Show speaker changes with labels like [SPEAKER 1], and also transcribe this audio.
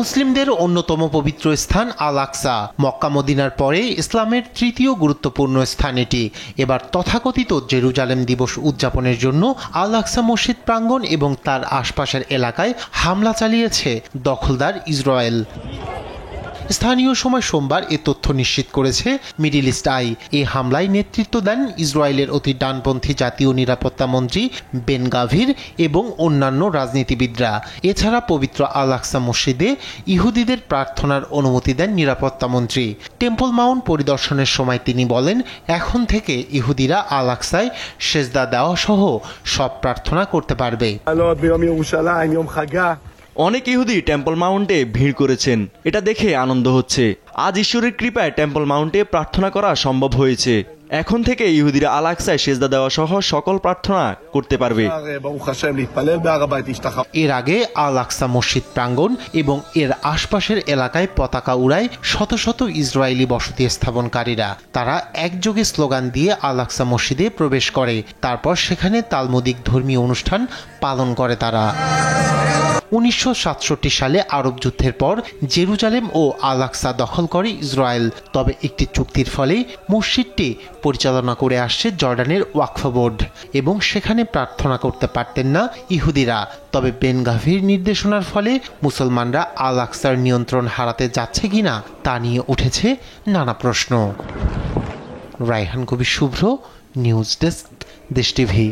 [SPEAKER 1] মুসলিমদের অন্যতম পবিত্র স্থান আল আকসা, মক্কা মদিনার পরে ইসলামের তৃতীয় গুরুত্বপূর্ণ স্থান এটি। এবার তথাকথিত জেরুজালেম দিবস উদযাপনের জন্য আল আকসা মসজিদ প্রাঙ্গণ এবং তার আশপাশের এলাকায় হামলা চালিয়েছে দখলদার ইসরায়েল। স্থানীয় সময় সোমবার এ তথ্য নিশ্চিত করেছে মিডল ইস্ট আই। এই হামলায় নেতৃত্ব দেন ইসরায়েলের অতি ডানপন্থী জাতীয় নিরাপত্তা মন্ত্রী বেন গাভির এবং অন্যান্য রাজনীতিবিদরা। এছাড়া পবিত্র আল আকসা মসজিদে ইহুদিদের প্রার্থনার অনুমতি দেন নিরাপত্তা মন্ত্রী। টেম্পল মাউন্ট পরিদর্শনের সময় তিনি বলেন, এখন থেকে ইহুদিরা আল আকসায় সেজদা দেওয়া সহ সব প্রার্থনা করতে পারবে।
[SPEAKER 2] অনেক ইহুদি টেম্পল মাউন্টে ভিড় করেছেন, এটা দেখে আনন্দ হচ্ছে। আজ ঈশ্বরের কৃপায় টেম্পল মাউন্টে প্রার্থনা করা সম্ভব হয়েছে। এখন থেকে ইহুদিরা আল আকসায় সেজদা দেওয়া সহ সকল প্রার্থনা করতে পারবে।
[SPEAKER 1] এর আগে আল আকসা মসজিদ প্রাঙ্গণ এবং এর আশপাশের এলাকায় পতাকা উড়ায় শত শত ইসরায়েলি বসতি স্থাপনকারীরা। তারা একযোগে স্লোগান দিয়ে আল আকসা মসজিদে প্রবেশ করে, তারপর সেখানে তালমুদিক ধর্মীয় অনুষ্ঠান পালন করে তারা। 1967 সালে আরব যুদ্ধের পর জেরুজালেম ও আল আকসা দখল করে ইসরায়েল। তবে একটি চুক্তির ফলে মসজিদটি পরিচালনা করে আসছে জর্ডানের ওয়াকফ বোর্ড এবং সেখানে প্রার্থনা করতে পারতেন না ইহুদিরা। তবে বেন গাভির নির্দেশনার ফলে মুসলমানরা আল আকসার নিয়ন্ত্রণ হারাতে যাচ্ছে কিনা তা নিয়ে উঠেছে নানা প্রশ্ন। রায়হান কবির শুভ্র, নিউজ ডেস্ক, দেশ টিভি।